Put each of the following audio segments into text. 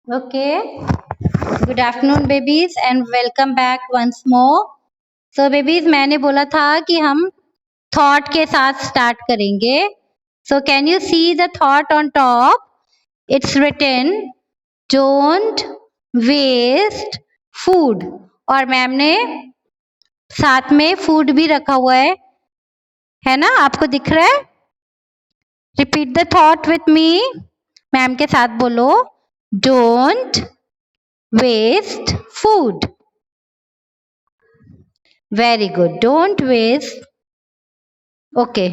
Okay. Good afternoon, babies, and welcome back once more. So, babies, मैंने बोला था कि हम thought के साथ start करेंगे. So, can you see the thought on top? It's written, don't waste food. और मैम ने साथ में food भी रखा हुआ है ना? आपको दिख रहा है? Repeat the thought with me. Ma'am के साथ बोलो, don't waste food. Very good. Don't waste. Okay.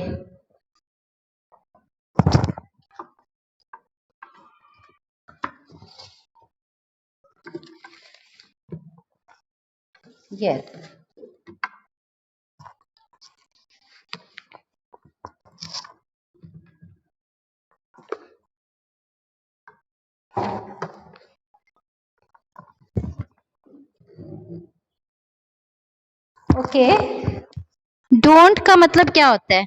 Yes. Okay. Don't का मतलब क्या होता है?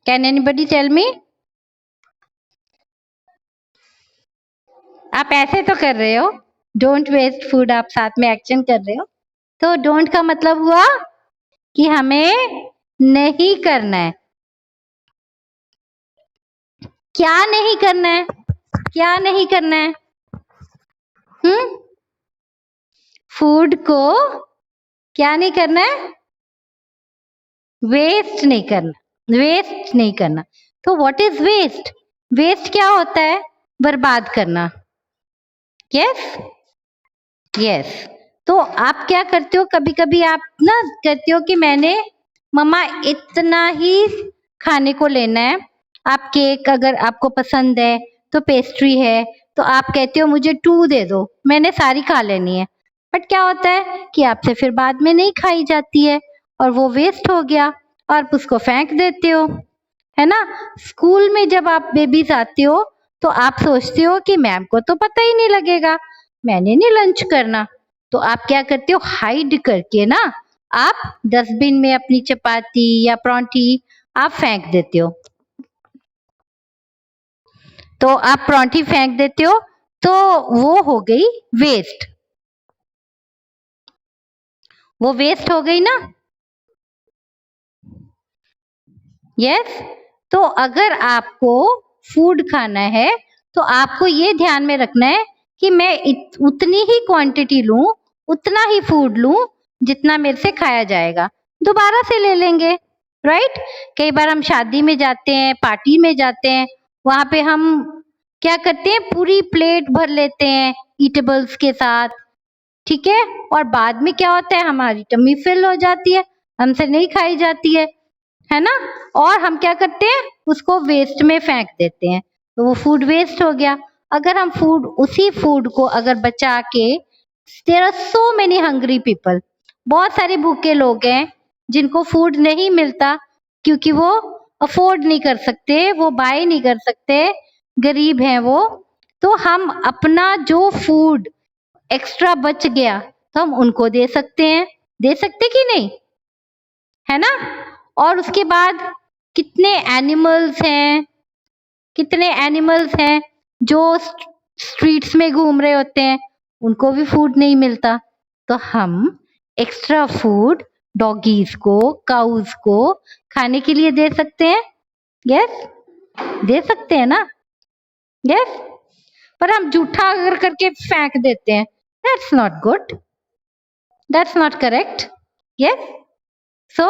Can anybody tell me? आप ऐसे तो कर रहे हो. Don't waste food. आप साथ में एक्शन कर रहे हो. तो don't का मतलब हुआ कि हमें नहीं करना है. क्या नहीं करना है? क्या नहीं करना है? फूड को क्या नहीं करना है? वेस्ट नहीं करना. वेस्ट नहीं करना. तो व्हाट इज वेस्ट? वेस्ट क्या होता है? बर्बाद करना. Yes yes. तो आप क्या करते हो? कभी कभी आप ना कहते हो कि मैंने मम्मा इतना ही खाने को लेना है. आप केक अगर आपको पसंद है तो पेस्ट्री है तो आप कहते हो मुझे 2 दे दो, मैंने सारी खा लेनी है. बट क्या होता है कि आपसे फिर बाद में नहीं खाई जाती है और वो वेस्ट हो गया और आप उसको फेंक देते हो, है ना? स्कूल में जब आप बेबीज आते हो तो आप सोचते हो कि मैम को तो पता ही नहीं लगेगा, मैंने नहीं लंच करना. तो आप क्या करते हो? हाइड करके ना आप डस्टबिन में अपनी चपाती या परांठी आप फेंक देते हो. तो आप परांठी फेंक देते हो तो वो हो गई वेस्ट. वो वेस्ट हो गई ना? यस. तो अगर आपको फूड खाना है तो आपको ये ध्यान में रखना है कि मैं उतनी ही क्वांटिटी लूं, उतना ही फूड लूं जितना मेरे से खाया जाएगा. दोबारा से ले लेंगे, राइट? कई बार हम शादी में जाते हैं, पार्टी में जाते हैं, वहां पे हम क्या करते हैं? पूरी प्लेट भर लेते हैं ईटेबल्स के साथ, ठीक है? और बाद में क्या होता है? हमारी टमी फिल हो जाती है, हमसे नहीं खाई जाती है ना? और हम क्या करते हैं? उसको वेस्ट में फेंक देते हैं. तो वो फूड वेस्ट हो गया. अगर हम फूड उसी फूड को अगर बचा के, there are so many hungry people, बहुत सारे भूखे लोग हैं जिनको फूड नहीं मिलता क्योंकि वो अफोर्ड नहीं कर सकते, वो बाय नहीं कर सकते, गरीब हैं वो. तो हम अपना जो फूड एक्स्ट्रा बच गया तो हम उनको दे सकते हैं. दे सकते कि नहीं? है ना? और उसके बाद कितने एनिमल्स हैं, कितने एनिमल्स हैं जो स्ट्रीट्स में घूम रहे होते हैं, उनको भी फूड नहीं मिलता. तो हम एक्स्ट्रा फूड डॉगीज को, काउज को खाने के लिए दे सकते हैं. यस, दे सकते हैं ना? यस. पर हम जूठा अगर करके फेंक देते हैं, that's not good, that's not correct. Yes. So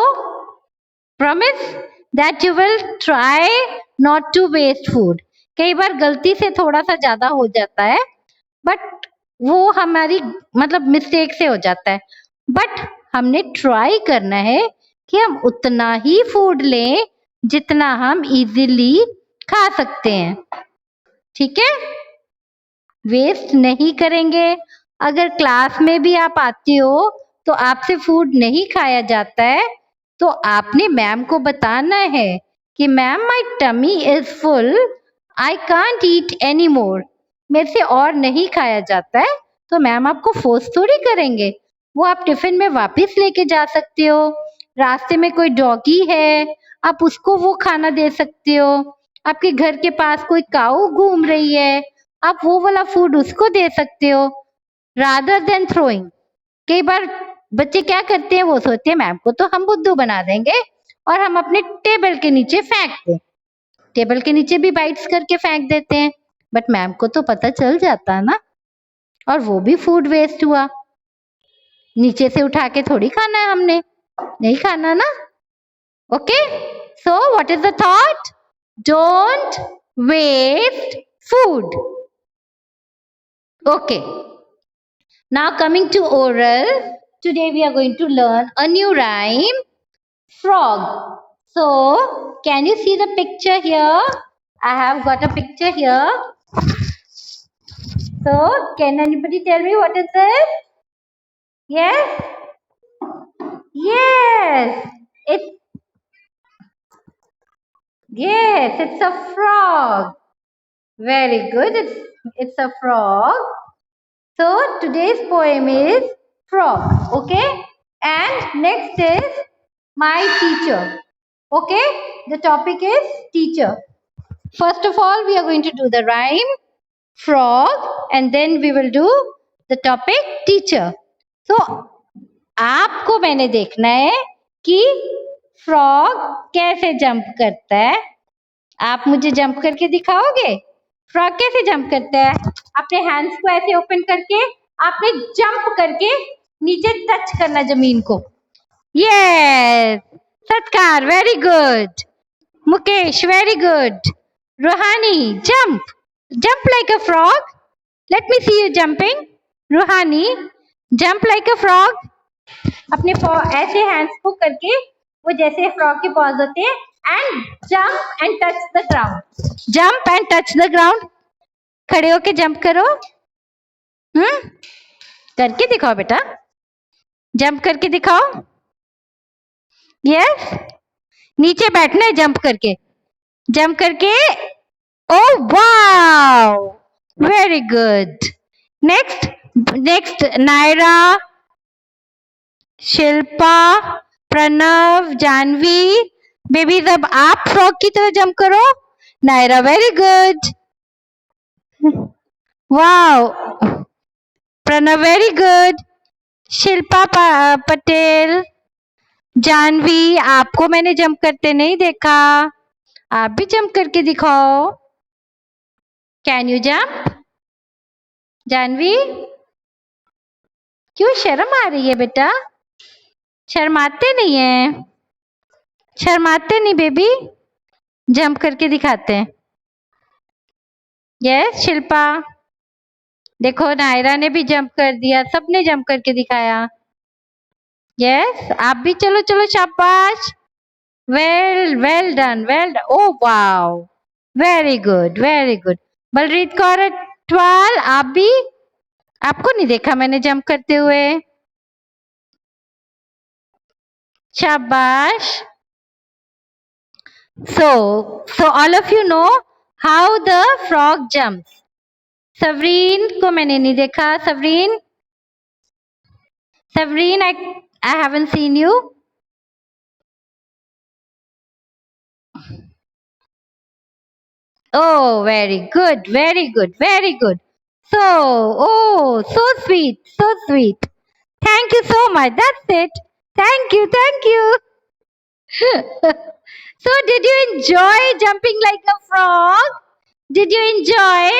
promise that you will try not to waste food. कई बार गलती से थोड़ा सा ज्यादा हो जाता है बट वो हमारी मतलब मिस्टेक से हो जाता है. बट हमने ट्राई करना है कि हम उतना ही फूड लें जितना हम इजीली खा सकते हैं. ठीक है? वेस्ट नहीं करेंगे. अगर क्लास में भी आप आते हो तो आपसे फूड नहीं खाया जाता है तो आपने मैम को बताना है कि ma'am my tummy is full, I can't eat any more. मेरे से और नहीं खाया जाता है. तो मैम आपको फोर्स थोड़ी करेंगे, वो आप टिफिन में वापस लेके जा सकते हो. रास्ते में कोई डॉगी है, आप उसको वो खाना दे सकते हो. आपके घर के पास कोई काऊ घूम रही है, आप वो वाला फूड उसको दे सकते हो रादर देन थ्रोइंग। कई बार बच्चे क्या करते हैं, वो सोचते हैं मैम को तो हम बुद्धू बना देंगे और हम अपने टेबल के नीचे फेंक दें। टेबल के नीचे भी बाइट्स करके फेंक देते हैं, बट मैम को तो पता चल जाता है ना, और वो भी फूड वेस्ट हुआ। नीचे से उठा के थोड़ी खाना है हमने, नहीं खाना ना। Okay, so what is the thought? Don't waste food. Okay, now coming to oral, today we are going to learn a new rhyme, frog. So can you see the picture here? I have got a picture here. So can anybody tell me what is this? Yes? Yes, it's a frog. Very good, it's a frog. So today's poem is frog. Okay, and next is my teacher. Okay, the topic is teacher. First of all, we are going to do the rhyme frog, and then we will do the topic teacher. So आपको मैंने देखना है कि frog कैसे jump करता है। आप मुझे जंप करके दिखाओगे? फ्रॉग कैसे जंप करता है? अपने हैंड्स को ऐसे ओपन करके आपने जंप करके नीचे टच करना जमीन को। Yes, Satkar, very good. Mukesh, very good. Ruhani, jump, jump like a frog. Let me see you jumping. Ruhani, jump like a frog. अपने ऐसे हैंड्स को करके, वो जैसे फ्रॉग के पॉज होते हैं, and jump and touch the ground. Jump and touch the ground. खड़े होके जंप करो। करके दिखाओ बेटा, जंप करके दिखाओ। यस, नीचे बैठना है जंप करके, जंप करके। Oh wow, very good. Next Naira, Shilpa, Pranav, Janvi. Babies अब आप फ्रॉग की तरह जंप करो। Naira, very good. Wow, Pranav, very good. Shilpa Patel, Janvi, आपको मैंने जंप करते नहीं देखा, आप भी जंप करके दिखाओ। Can you jump? जानवी, क्यों शर्म आ रही है बेटा? शर्माते नहीं है, शर्माते नहीं बेबी, जंप करके दिखाते हैं। यस शिल्पा, देखो नायरा ने भी जंप कर दिया, सबने जंप करके दिखाया। यस, आप भी चलो चलो, शाबाश, well done, well done. Oh wow, very good, very good. Balreet Kaur Atwal, आप भी? आपको नहीं देखा मैंने जंप करते हुए, शाबाश। So all of you know how the frog jumps. सवरीन को मैंने नहीं देखा। सवरीन, I haven't seen you. Oh, very good, very good, very good. So, oh, so sweet, so sweet. Thank you so much. That's it. Thank you, thank you. So, did you enjoy jumping like a frog? Did you enjoy?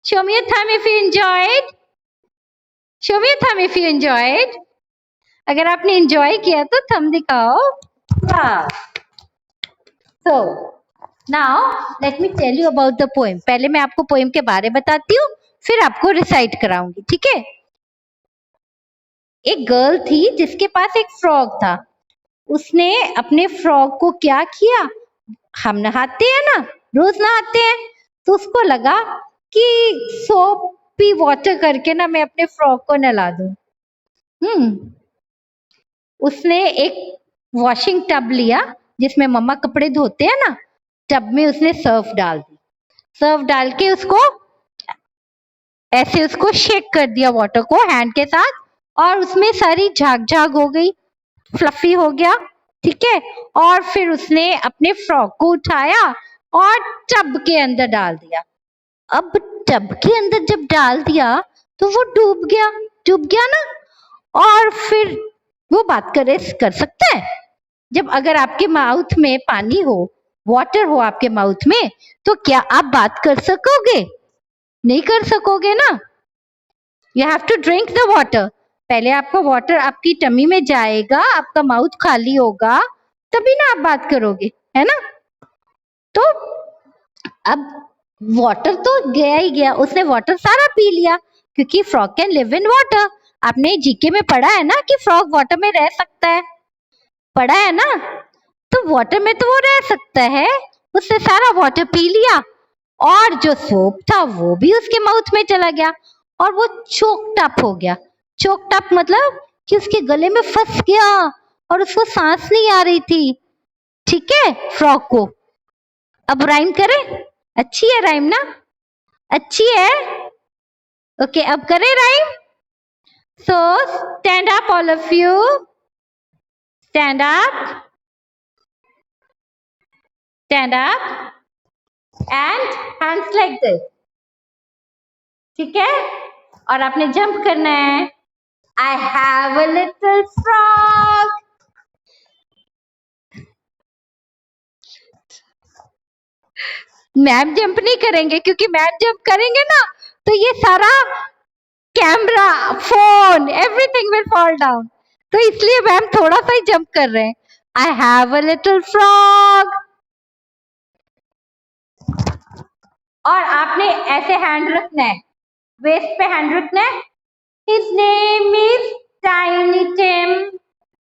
Show me a thumb if you enjoyed. Show me a thumb if you enjoyed. अगर आपने enjoy किया तो thumb दिखाओ। वाह। So now let me tell you about the poem. पहले मैं आपको poem के बारे बताती हूँ, फिर आपको recite कराऊंगी, ठीक है? एक गर्ल थी जिसके पास एक फ्रॉग था। उसने अपने फ्रॉग को क्या किया? हम नहाते हैं ना, रोज नहाते हैं, तो उसको लगा कि सोपी वाटर करके ना मैं अपने फ्रॉग को नहला दूं। उसने एक वॉशिंग टब लिया जिसमें मम्मा कपड़े धोते हैं ना, टब में उसने सर्फ डाल दी। सर्फ डाल के उसको ऐसे उसको शेक कर दिया वाटर को हैंड के साथ, और उसमें सारी झाग झाग हो गई, फ्लफी हो गया, ठीक है? और फिर उसने अपने फ्रॉक को उठाया और टब के अंदर डाल दिया। अब टब के अंदर जब डाल दिया तो वो डूब गया ना। और फिर वो बात कर सकता है? जब अगर आपके माउथ में पानी हो, वाटर हो आपके माउथ में, तो क्या आप बात कर सकोगे? नहीं कर सकोगे ना। You have to drink the water. पहले आपका वाटर आपकी टमी में जाएगा, आपका माउथ खाली होगा, तभी ना आप बात करोगे, है ना। तो अब वाटर तो गया ही गया, उसने वाटर सारा पी लिया, क्योंकि frog can live in water. आपने जीके में पढ़ा है ना कि फ्रॉग वाटर में रह सकता है, पढ़ा है ना। तो वाटर में तो वो रह सकता है, उसने सारा वाटर पी लिया और जो सोप था वो भी उसके माउथ में चला गया और वो चोक्ड अप हो गया। चोक्ड अप मतलब कि उसके गले में फंस गया और उसको सांस नहीं आ रही थी। ठीक है, फ्रॉग को। अब राइम करें? अच्छी है राइम ना? अच्छी है। ओके, अब करें rhyme. So stand up all of you, stand up, stand up and hands like this. ठीक है, और आपने जंप करना है। I have a little frog. Ma'am jump नहीं करेंगे, क्योंकि मैम जंप करेंगे ना तो ये सारा camera, phone, everything will fall down. तो इसलिए मैम थोड़ा सा ही जंप कर रहे हैं। I have a little frog. और आपने ऐसे हैंड रखना है, वेस्ट पे हैंड रखना है। His name is Tiny Tim,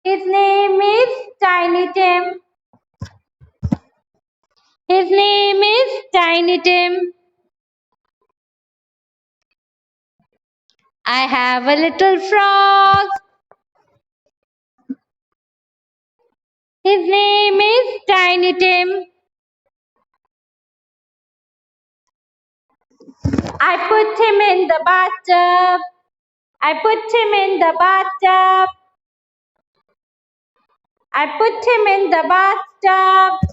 his name is Tiny Tim, his name is Tiny Tim. I have a little frog. His name is Tiny Tim. I put him in the bathtub. I put him in the bathtub. I put him in the bathtub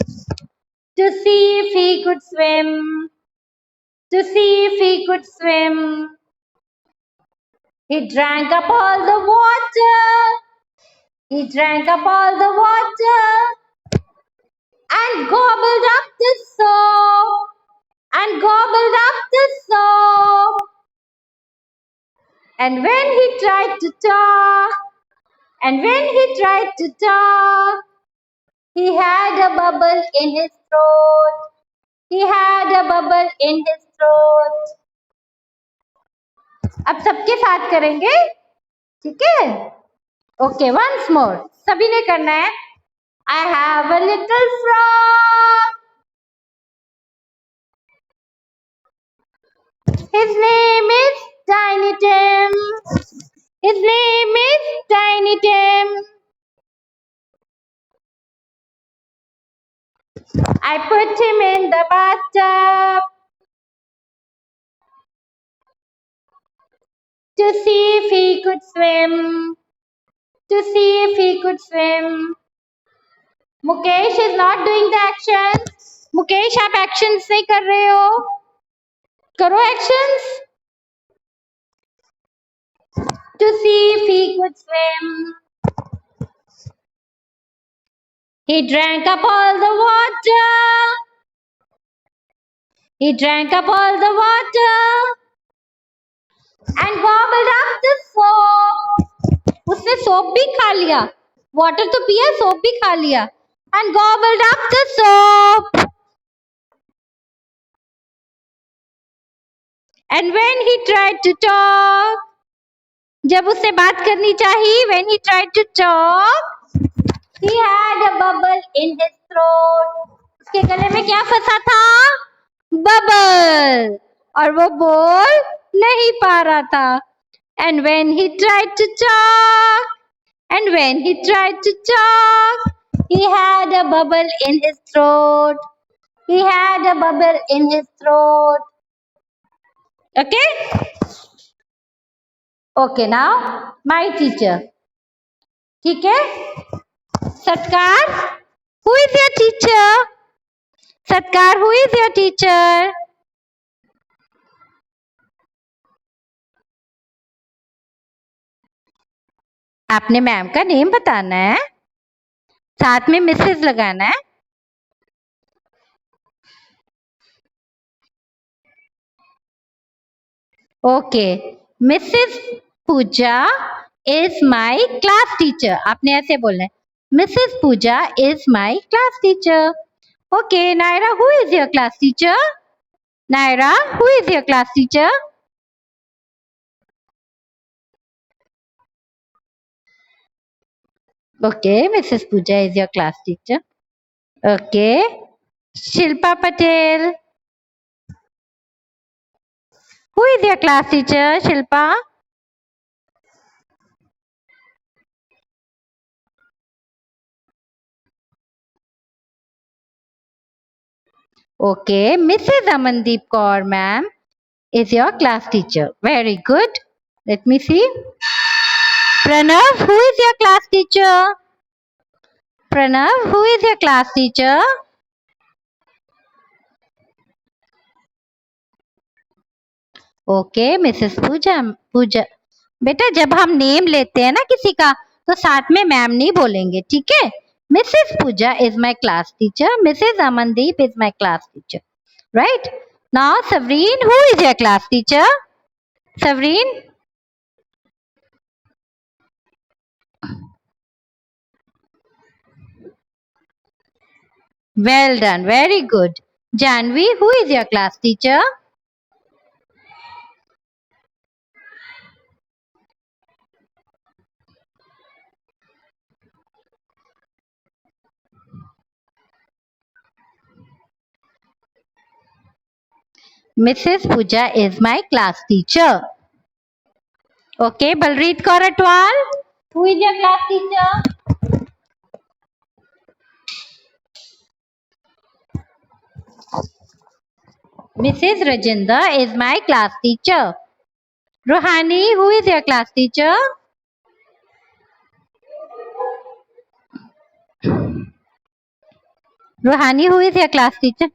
to see if he could swim. To see if he could swim. He drank up all the water. He drank up all the water and gobbled up the soap. And gobbled up the soap. And when he tried to talk, he had a bubble in his throat. He had a bubble in his throat. अब सबके साथ करेंगे, ठीक है? Okay, once more, सभी ने करना है। I have a little frog. His name is Tiny Tim. His name is Tiny Tim. I put him in the bathtub to see if he could swim. To see if he could swim. Mukesh is not doing the action. Mukesh, आप actions नहीं कर रहे हो, करो actions. To see if he could swim. He drank up all the water. He drank up all the water and gobbled up the soap. उसने soap भी खा लिया, water तो पिया, soap भी खा लिया, and gobbled up the soap. And when he tried to talk, जब उसने बात करनी चाहिए, when he tried to talk, he had a bubble in his throat. उसके गले में क्या फंसा था? बबल, और वो बोल नहीं पा रहा था। And when he tried to talk, he had a bubble in his throat. He had a bubble in his throat. Okay? Okay, now my teacher. ठीक है? Satkar, who is your teacher? Satkar, who is your teacher? आपने ma'am का name बताना है, साथ में Mrs लगाना है। ओके, Mrs Pooja is my class teacher, आपने ऐसे बोलना है, Mrs Pooja is my class teacher. Okay Naira, who is your class teacher? Naira, who is your class teacher? Okay, Mrs Pooja is your class teacher. Okay, Shilpa Patel, who is your class teacher, Shilpa? Okay, Mrs. Amandeep Kaur ma'am is your class teacher. Very good. Let me see. Pranav, who is your class teacher? Pranav, who is your class teacher? Okay Mrs Pooja, Pooja बेटा जब हम name लेते हैं ना किसी का तो साथ में मैम नहीं बोलेंगे, ठीक है? Mrs Pooja is my class teacher, Mrs Amandeep is my class teacher, right? Now Savreen, who is your class teacher? Savreen? Well done, very good. Janvi, who is your class teacher? Mrs. Puja is my class teacher. Okay, Balreet Kaur Atwal, who is your class teacher? Mrs. Rajendra is my class teacher. Rohani, who is your class teacher? Rohani, who is your class teacher?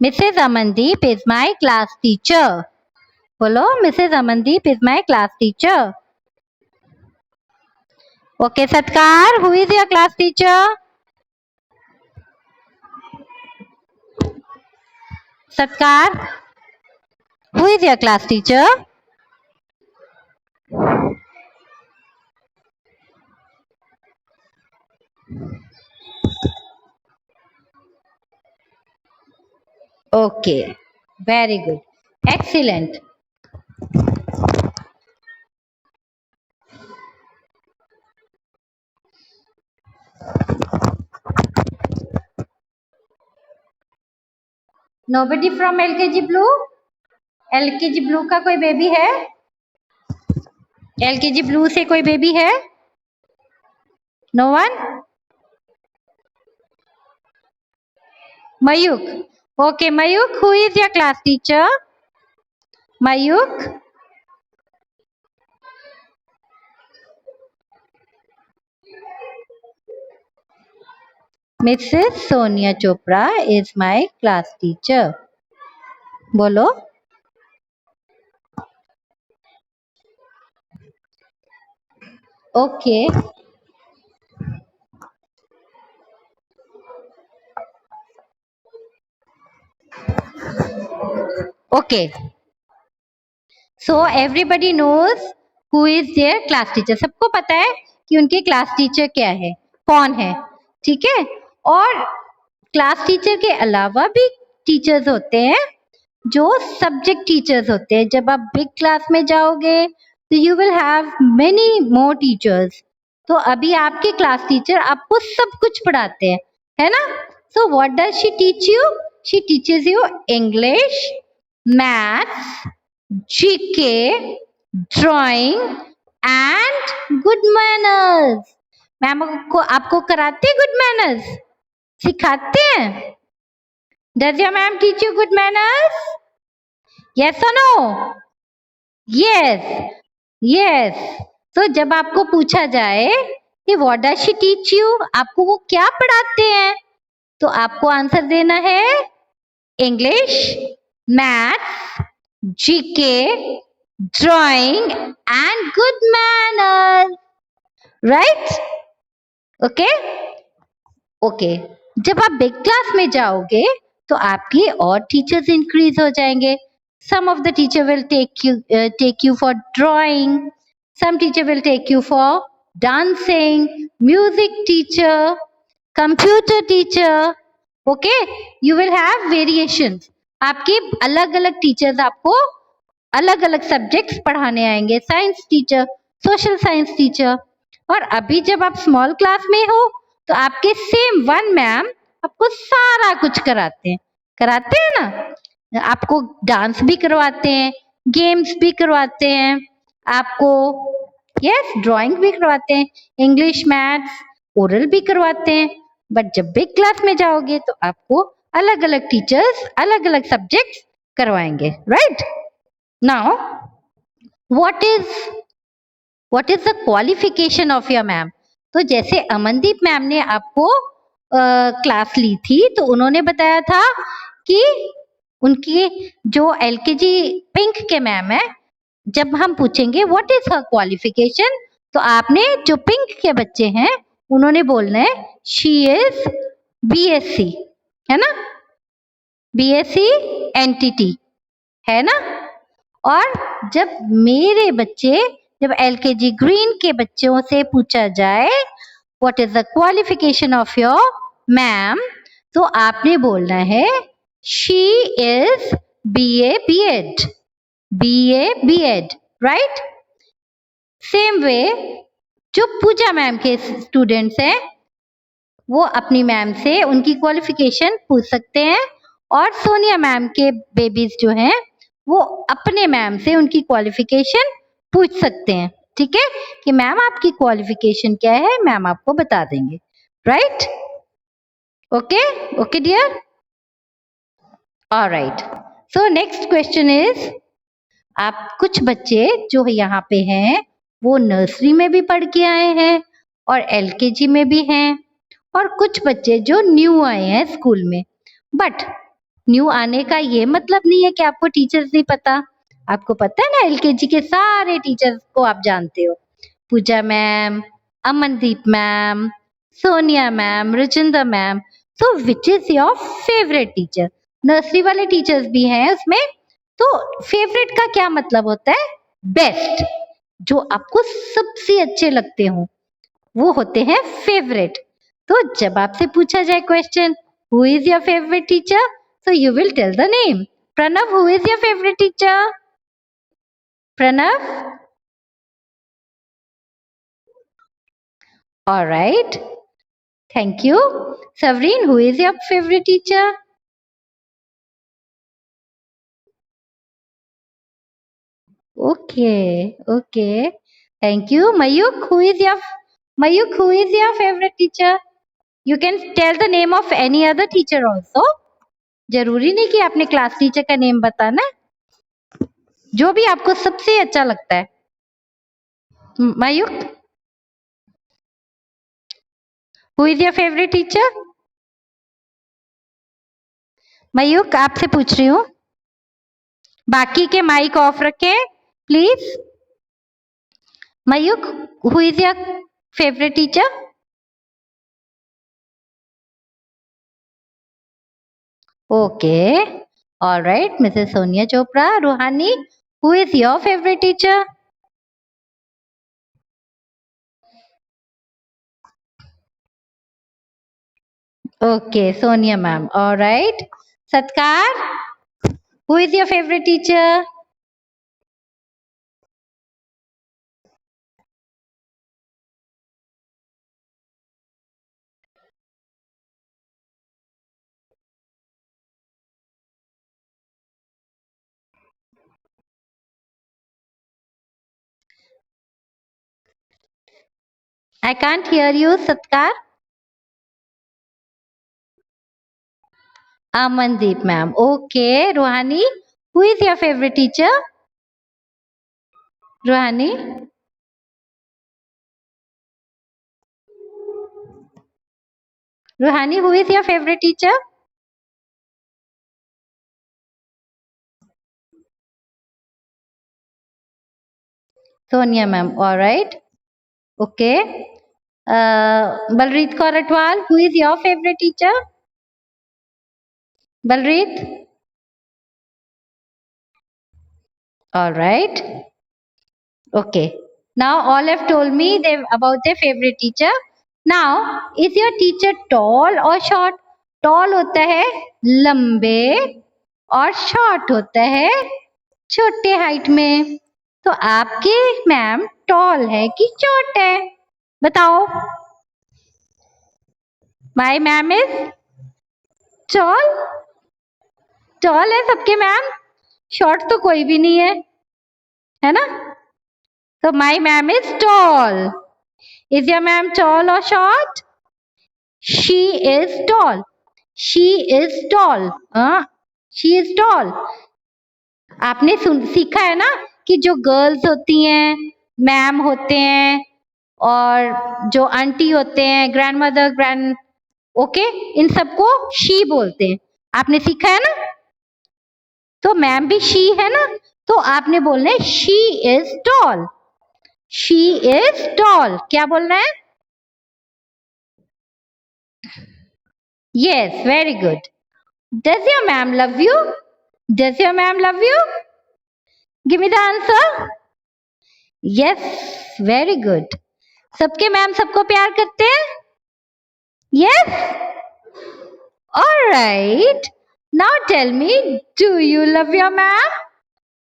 Mrs. Amandeep is my class teacher. Hello, Mrs. Amandeep is my class teacher. Okay, Satkar, who is your class teacher? Satkar, who is your class teacher? Okay, very good. Excellent. Nobody from LKG Blue? LKG Blue का कोई baby है? LKG Blue से कोई baby है? No one? Mayuk. Okay, Mayuk, who is your class teacher? Mayuk? Mrs. Sonia Chopra is my class teacher. बोलो. Okay. Okay. So everybody knows who is their class teacher. सबको पता है कि उनके class teacher क्या है, कौन है, ठीक है? और क्लास टीचर के अलावा भी टीचर्स होते हैं जो सब्जेक्ट टीचर्स होते हैं. जब आप बिग क्लास में जाओगे तो you will have many more teachers. तो अभी आपके क्लास टीचर आपको सब कुछ पढ़ाते हैं, है ना? So what does she teach you? She teaches you English, maths, GK, drawing and good manners. Ma'am आपको कराते हैं गुड मैनर्स, सिखाते हैं? Does your ma'am teach you good manners? Yes or no? Yes. Yes. So जब आपको पूछा जाए कि what does she teach you, आपको वो क्या पढ़ाते हैं, तो आपको आंसर देना है English, maths, GK, drawing and good manners. Right? Okay? Okay. जब आप बिग क्लास में जाओगे तो आपके और टीचर्स इंक्रीज हो जाएंगे. Some of the teacher will take you for drawing. Some teacher will take you for dancing, music teacher, computer teacher. Okay, you will have variations. आपके अलग अलग टीचर्स आपको अलग अलग सब्जेक्ट्स पढ़ाने आएंगे. Science teacher, social science teacher. और अभी जब आप स्मॉल क्लास में हो तो आपके सेम वन मैम आपको सारा कुछ कराते हैं ना. आपको डांस भी करवाते हैं, गेम्स भी करवाते हैं, आपको यस ड्राइंग भी करवाते हैं, इंग्लिश, मैथ्स, ओरल भी करवाते हैं. बट जब बिग क्लास में जाओगे तो आपको अलग अलग टीचर्स अलग अलग सब्जेक्ट्स करवाएंगे. Right? Now what is the qualification of your ma'am? तो जैसे अमनदीप मैम ने आपको क्लास ली थी तो उन्होंने बताया था कि उनकी जो एलकेजी पिंक के मैम है, जब हम पूछेंगे व्हाट इज हर क्वालिफिकेशन तो आपने जो पिंक के बच्चे हैं उन्होंने बोलना है शी इज बीएससी, है ना? बीएससी एनटीटी, है ना? और जब मेरे बच्चे जब एलकेजी ग्रीन के बच्चों से पूछा जाए what is the qualification of your ma'am तो आपने बोलना है she is BA BEd, BA BEd. Right? Same way जो पूजा मैम के स्टूडेंट्स हैं वो अपनी मैम से उनकी क्वालिफिकेशन पूछ सकते हैं और सोनिया मैम के बेबीज जो हैं वो अपने मैम से उनकी क्वालिफिकेशन पूछ सकते हैं. ठीक है कि मैम आपकी क्वालिफिकेशन क्या है, मैम आपको बता देंगे. Right? Okay okay dear. Alright. So next question is आप कुछ बच्चे जो यहाँ पे हैं वो नर्सरी में भी पढ़ के आए हैं और एलकेजी में भी हैं और कुछ बच्चे जो न्यू आए हैं स्कूल में. बट न्यू आने का ये मतलब नहीं है कि आपको टीचर्स नहीं पता. आपको पता है ना एलकेजी के सारे टीचर्स को आप जानते हो. Pooja ma'am, Amandeep ma'am, Sonia ma'am, Ruchinda ma'am. So which is your favourite teacher? Nursery वाले टीचर्स भी हैं उसमें. तो फेवरेट का क्या मतलब होता है? बेस्ट. जो आपको सबसे अच्छे लगते हो वो होते हैं फेवरेट. तो जब आपसे पूछा जाए question who is your favourite teacher so you will tell the name. Pranav, who is your favorite teacher? Pranav? All right. Thank you. Savreen, who is your favorite teacher? Okay, okay. Thank you. Mayuk, who is your favorite teacher? You can tell the name of any other teacher also. जरूरी नहीं कि आपने class teacher का name बताना है, जो भी आपको सबसे अच्छा लगता है. Mayuk, who is your favourite teacher? Mayuk आपसे पूछ रही हूँ, बाकी के माइक ऑफ रखें please. Mayuk, who is your favourite teacher? Okay, alright. Missus Sonia Chopra. Ruhani, who is your favourite teacher? Okay, Sonia ma'am. Alright. Satkar, who is your favourite teacher? I can't hear you, Satkar. Amandeep ma'am. Okay, Ruhani, who is your favorite teacher? Ruhani? Ruhani, who is your favorite teacher? Sonia ma'am. All right. Okay. Balreet Kaur Atwal, who is your favorite teacher? Balreet? All right. Okay. Now all have told me about their favorite teacher. Now, is your teacher tall or short? Tall होता है लंबे और short होता है छोटे height में. तो आपके मैम tall है कि short है? बताओ. My ma'am is tall. Tall है सबके मैम. Short तो कोई भी नहीं है ना? So my ma'am is tall. Is your ma'am tall or short? She is tall. She is tall. She is tall. आपने सीखा है ना कि जो गर्ल्स होती हैं, मैम होते हैं और जो आंटी होते हैं, ग्रैंडमदर, ओके, इन सबको शी बोलते हैं. आपने सीखा है ना? तो मैम भी शी है ना, तो आपने बोलना है she is tall. She is tall. क्या बोलना है? Yes, very good. Does your ma'am love you? Does your ma'am love you? Give me the answer. Yes, very good. सबके मैम सबको प्यार करते हैं? Yes? All right. Now tell me, do you love your ma'am?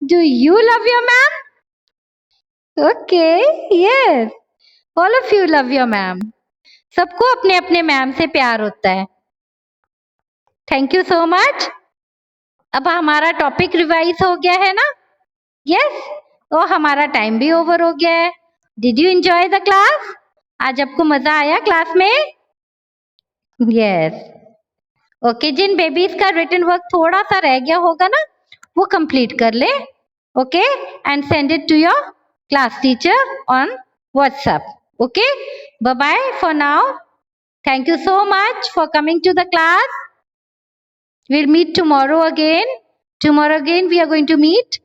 Do you love your ma'am? Okay, yes. All of you love your ma'am. सबको अपने अपने ma'am से प्यार होता है. Thank you so much. अब हमारा टॉपिक रिवाइज हो गया है ना? यस. तो हमारा टाइम भी ओवर हो गया है. Did you enjoy the class? आज आपको मजा आया क्लास में? यस. ओके, जिन बेबीज का रिटन वर्क थोड़ा सा रह गया होगा ना, वो कंप्लीट कर ले. Okay, and send it to your class teacher on WhatsApp. Okay, bye bye for now. Thank you so much for coming to the class. We'll meet tomorrow again. Tomorrow again we are going to meet